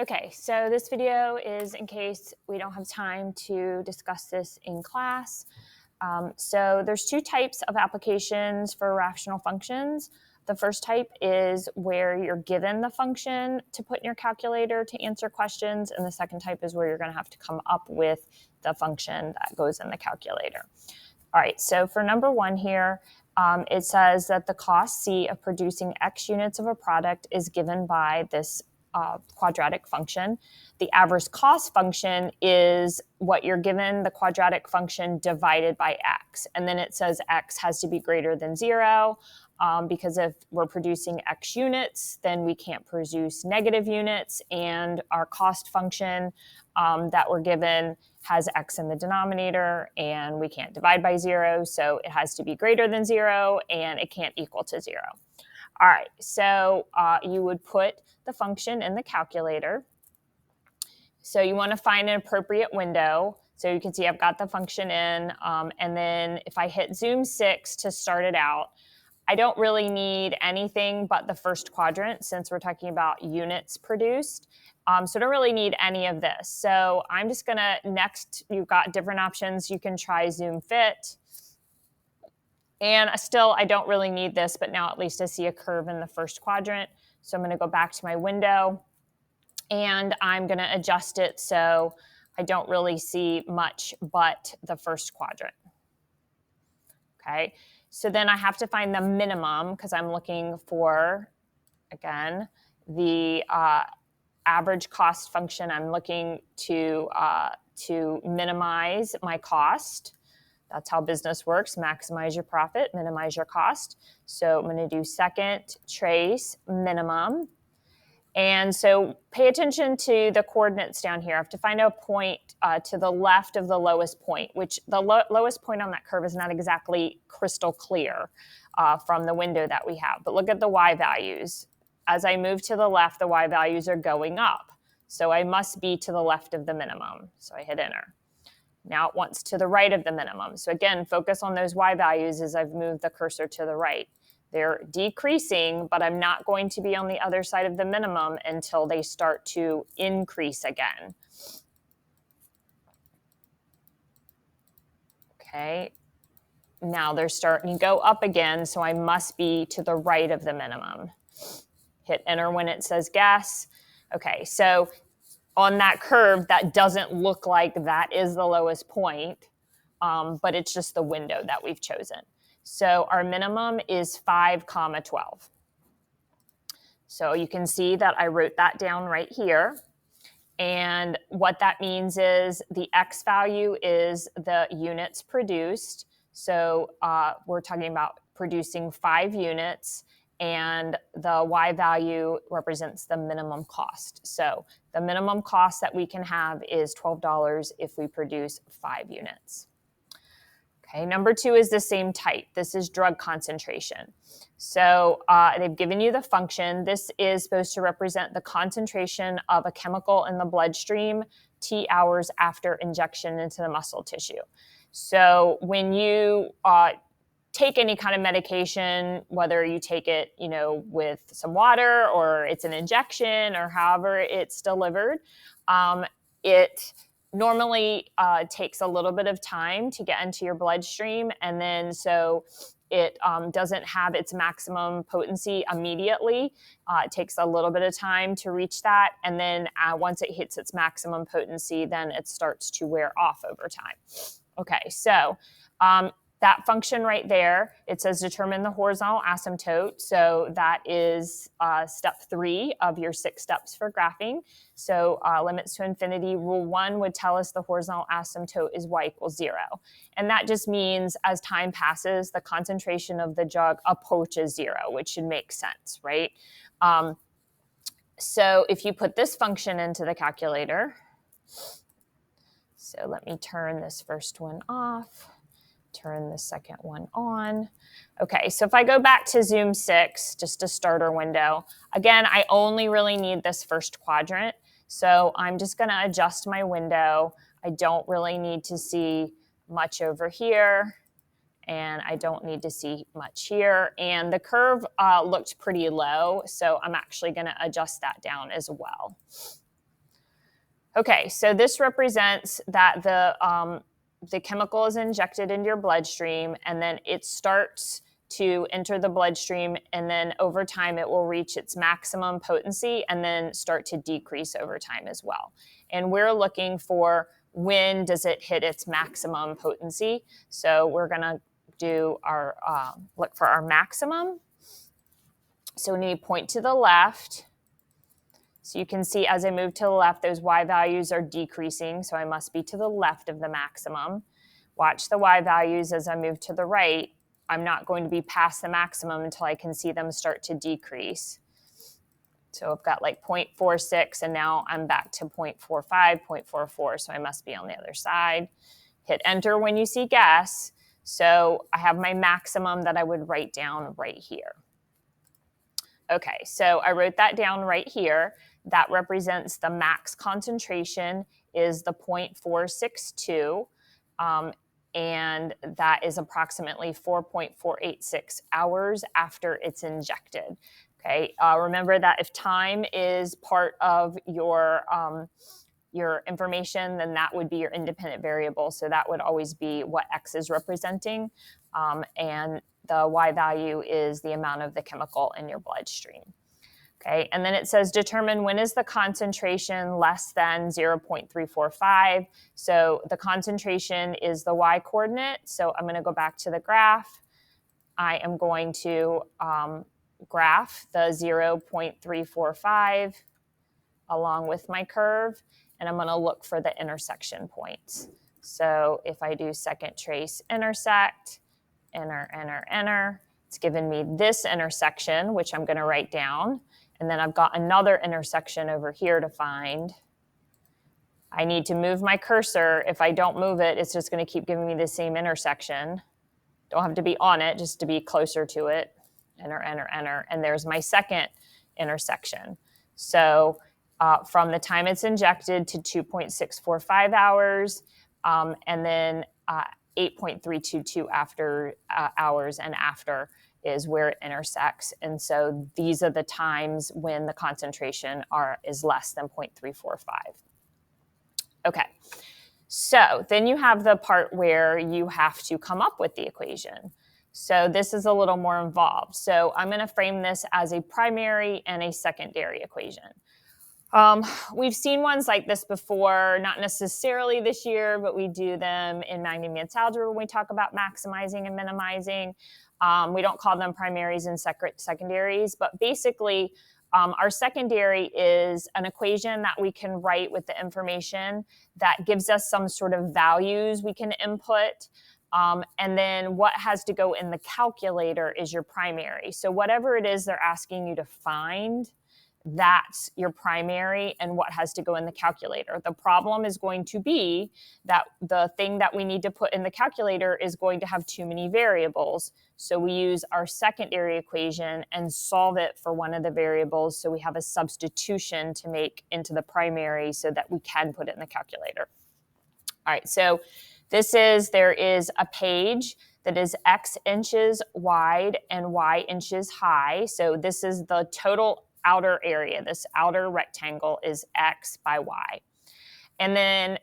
Okay, so this video is in case we don't have time to discuss this in class. So there's two types of applications for rational functions. The first type is where you're given the function to put in your calculator to answer questions, and the second type is where you're going to have to come up with the function that goes in the calculator. All right, so for number one here, it says that the cost C of producing X units of a product is given by this quadratic function. The average cost function is what you're given, the quadratic function divided by X. And then it says X has to be greater than 0 because if we're producing X units, then we can't produce negative units. And our cost function that we're given has X in the denominator, and we can't divide by 0, so it has to be greater than 0, and it can't equal to 0. All right, so you would put the function in the calculator. So you want to find an appropriate window. So you can see I've got the function in, and then if I hit zoom 6 to start it out, I don't really need anything but the first quadrant since we're talking about units produced. So I don't really need any of this. So I'm just going to, next, you've got different options. You can try zoom fit. And still, I don't really need this, but now at least I see a curve in the first quadrant. So I'm going to go back to my window, and I'm going to adjust it so I don't really see much but the first quadrant. Okay, so then I have to find the minimum because I'm looking for, again, the average cost function. I'm looking to minimize my cost. That's how business works. Maximize your profit, minimize your cost. So I'm going to do second trace minimum. And so pay attention to the coordinates down here. I have to find a point to the left of the lowest point, which the lowest point on that curve is not exactly crystal clear from the window that we have. But look at the y values. As I move to the left, the y values are going up. So I must be to the left of the minimum. So I hit enter. Now it wants to the right of the minimum. So again, focus on those y values as I've moved the cursor to the right. They're decreasing, but I'm not going to be on the other side of the minimum until they start to increase again. Okay, now they're starting to go up again, so I must be to the right of the minimum. Hit enter when it says guess. Okay, so on that curve, that doesn't look like that is the lowest point, but it's just the window that we've chosen. So our minimum is 5, 12. So you can see that I wrote that down right here. And what that means is the X value is the units produced. So we're talking about producing 5 units, and the Y value represents the minimum cost. So the minimum cost that we can have is $12 if we produce 5 units. Okay, number 2 is the same type. This is drug concentration. So they've given you the function. This is supposed to represent the concentration of a chemical in the bloodstream T hours after injection into the muscle tissue. So when you take any kind of medication, whether you take it, with some water or it's an injection or however it's delivered, it normally takes a little bit of time to get into your bloodstream, and then so it doesn't have its maximum potency immediately. It takes a little bit of time to reach that, and then once it hits its maximum potency, then it starts to wear off over time. Okay, so that function right there, it says determine the horizontal asymptote. So that is step 3 of your 6 steps for graphing. So limits to infinity, rule 1 would tell us the horizontal asymptote is y equals 0. And that just means as time passes, the concentration of the drug approaches 0, which should make sense, right? So if you put this function into the calculator, so let me turn this first one off. Turn the second one on. Okay, so if I go back to zoom 6, just a starter window, again, I only really need this first quadrant. So I'm just going to adjust my window. I don't really need to see much over here, and I don't need to see much here. And the curve looked pretty low, so I'm actually going to adjust that down as well. Okay, so this represents that the chemical is injected into your bloodstream, and then it starts to enter the bloodstream, and then over time it will reach its maximum potency and then start to decrease over time as well. And we're looking for when does it hit its maximum potency. So we're going to do our look for our maximum. So we need to point to the left. So you can see as I move to the left, those Y values are decreasing, so I must be to the left of the maximum. Watch the Y values as I move to the right. I'm not going to be past the maximum until I can see them start to decrease. So I've got like 0.46, and now I'm back to 0.45, 0.44, so I must be on the other side. Hit enter when you see gas. So I have my maximum that I would write down right here. Okay, so I wrote that down right here. That represents the max concentration is the 0.462, and that is approximately 4.486 hours after it's injected. Okay, remember that if time is part of your information, then that would be your independent variable. So that would always be what X is representing, and the Y value is the amount of the chemical in your bloodstream. Okay, and then it says determine when is the concentration less than 0.345. So the concentration is the Y coordinate. So I'm going to go back to the graph. I am going to graph the 0.345 along with my curve, and I'm going to look for the intersection points. So if I do second trace intersect, enter, it's given me this intersection, which I'm going to write down. And then I've got another intersection over here to find. I need to move my cursor. If I don't move it, it's just going to keep giving me the same intersection. Don't have to be on it, just to be closer to it. Enter. And there's my second intersection. So from the time it's injected to 2.645 hours, and then 8.322 after hours and after is where it intersects. And so these are the times when the concentration is less than 0.345. Okay, so then you have the part where you have to come up with the equation. So this is a little more involved. So I'm going to frame this as a primary and a secondary equation. We've seen ones like this before, not necessarily this year, but we do them in magnum-advanced algebra when we talk about maximizing and minimizing. We don't call them primaries and secondaries, but basically our secondary is an equation that we can write with the information that gives us some sort of values we can input. And then what has to go in the calculator is your primary. So whatever it is they're asking you to find, that's your primary and what has to go in the calculator. The problem is going to be that the thing that we need to put in the calculator is going to have too many variables. So we use our secondary equation and solve it for one of the variables. So we have a substitution to make into the primary so that we can put it in the calculator. All right, so there is a page that is X inches wide and Y inches high. So this is the total outer area. This outer rectangle is X by Y. And then,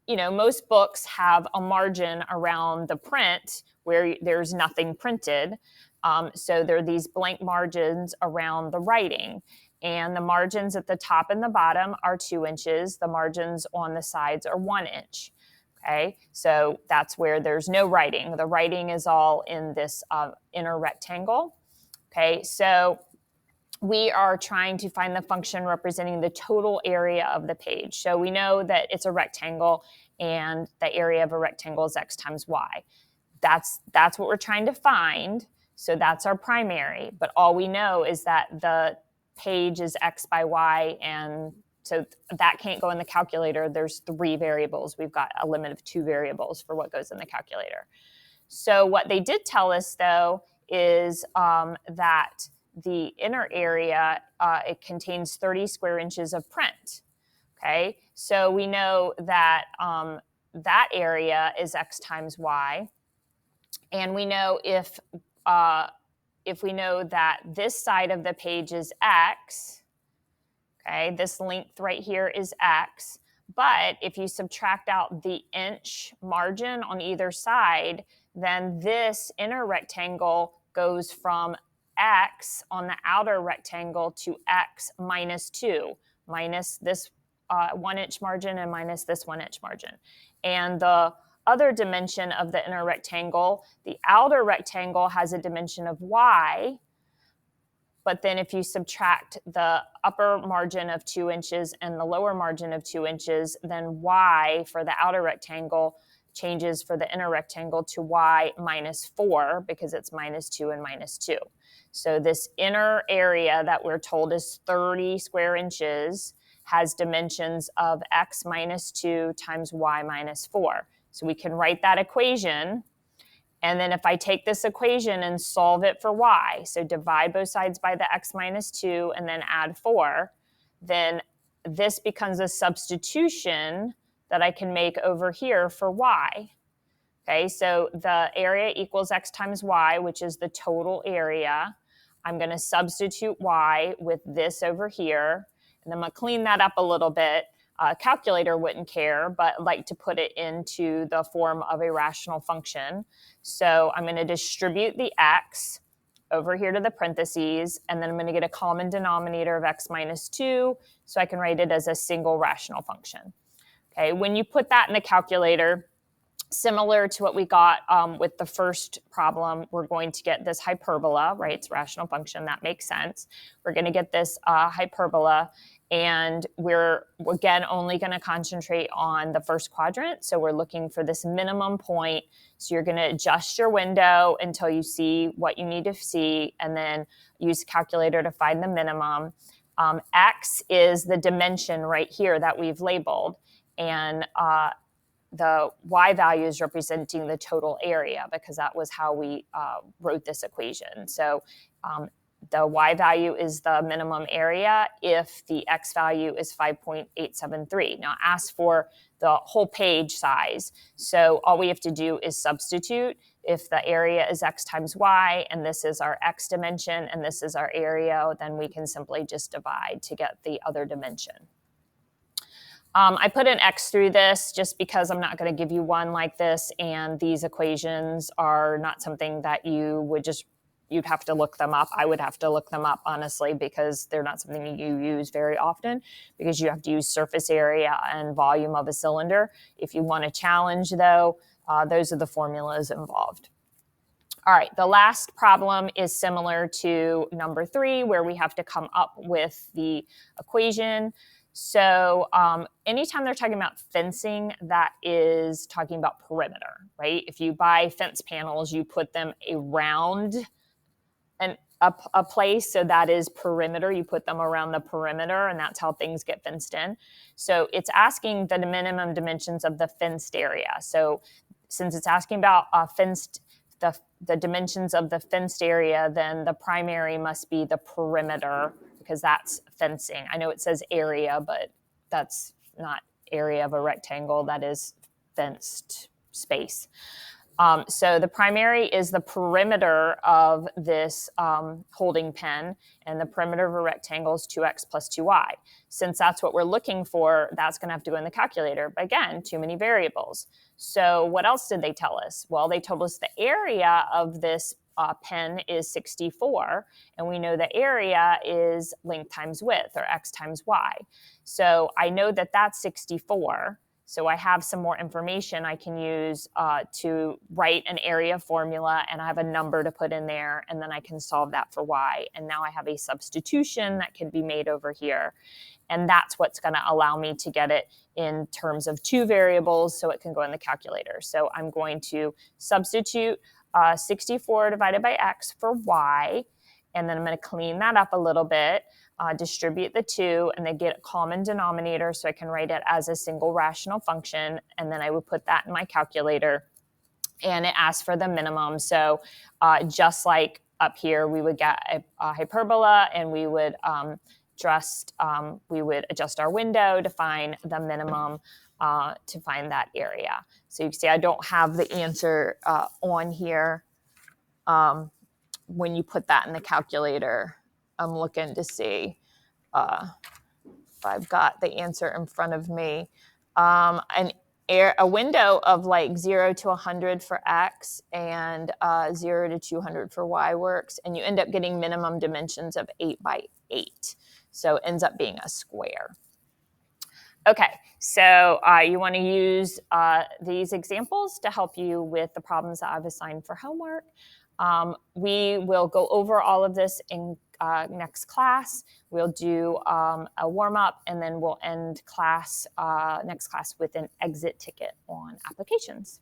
most books have a margin around the print where there's nothing printed. So there are these blank margins around the writing. And the margins at the top and the bottom are 2 inches. The margins on the sides are 1 inch. Okay, so that's where there's no writing. The writing is all in this inner rectangle. Okay, so we are trying to find the function representing the total area of the page. So we know that it's a rectangle and the area of a rectangle is X times Y. That's what we're trying to find. So that's our primary. But all we know is that the page is X by Y, and so that can't go in the calculator. There's 3 variables. We've got a limit of 2 variables for what goes in the calculator. So what they did tell us, though, is that the inner area, it contains 30 square inches of print. Okay, so we know that that area is X times Y. And we know if we know that this side of the page is X, okay, this length right here is X, But if you subtract out the inch margin on either side, then this inner rectangle goes from x on the outer rectangle to x minus 2, minus this 1 inch margin and minus this 1 inch margin. And the other dimension of the inner rectangle, the outer rectangle has a dimension of y, but then if you subtract the upper margin of 2 inches and the lower margin of 2 inches, then y for the outer rectangle changes for the inner rectangle to y minus 4 because it's minus 2 and minus 2. So this inner area that we're told is 30 square inches has dimensions of x minus 2 times y minus 4. So we can write that equation. And then if I take this equation and solve it for y, so divide both sides by the x minus 2 and then add 4, then this becomes a substitution that I can make over here for y. Okay, so the area equals x times y, which is the total area. I'm going to substitute y with this over here, and I'm going to clean that up a little bit. Calculator wouldn't care, but I'd like to put it into the form of a rational function. So I'm going to distribute the x over here to the parentheses, and then I'm going to get a common denominator of x minus 2, so I can write it as a single rational function. Okay, when you put that in the calculator, similar to what we got with the first problem, we're going to get this hyperbola, right? It's a rational function, that makes sense. We're going to get this hyperbola, and we're, again, only going to concentrate on the first quadrant. So we're looking for this minimum point. So you're going to adjust your window until you see what you need to see, and then use a calculator to find the minimum. X is the dimension right here that we've labeled, and the y value is representing the total area because that was how we wrote this equation. So the y value is the minimum area if the x value is 5.873. Now ask for the whole page size. So all we have to do is substitute. If the area is x times y, and this is our x dimension, and this is our area, then we can simply just divide to get the other dimension. I put an X through this just because I'm not going to give you one like this, and these equations are not something that you'd have to look them up. I would have to look them up, honestly, because they're not something you use very often, because you have to use surface area and volume of a cylinder. If you want a challenge, though, those are the formulas involved. All right, the last problem is similar to number 3, where we have to come up with the equation. So anytime they're talking about fencing, that is talking about perimeter, right? If you buy fence panels, you put them around a place, so that is perimeter. You put them around the perimeter, and that's how things get fenced in. So it's asking the minimum dimensions of the fenced area. So since it's asking about the dimensions of the fenced area, then the primary must be the perimeter, because that's fencing. I know it says area, but that's not area of a rectangle. That is fenced space. So the primary is the perimeter of this holding pen, and the perimeter of a rectangle is 2x plus 2y. Since that's what we're looking for, that's going to have to go in the calculator. But again, too many variables. So what else did they tell us? Well, they told us the area of this pen is 64, and we know the area is length times width, or x times y. So I know that that's 64. So I have some more information I can use to write an area formula, and I have a number to put in there, and then I can solve that for y. And now I have a substitution that can be made over here. And that's what's going to allow me to get it in terms of 2 variables so it can go in the calculator. So I'm going to substitute 64 divided by x for y, and then I'm going to clean that up a little bit. Distribute the 2, and then get a common denominator so I can write it as a single rational function, and then I would put that in my calculator, and it asks for the minimum. So just like up here, we would get a hyperbola, and we would adjust our window to find the minimum to find that area. So you can see I don't have the answer on here. When you put that in the calculator, I'm looking to see if I've got the answer in front of me. A window of like 0 to 100 for X and 0 to 200 for Y works, and you end up getting minimum dimensions of 8 by 8. So it ends up being a square. Okay, so you want to use these examples to help you with the problems that I've assigned for homework. We will go over all of this in next class. We'll do a warm-up, and then we'll end class next class with an exit ticket on applications.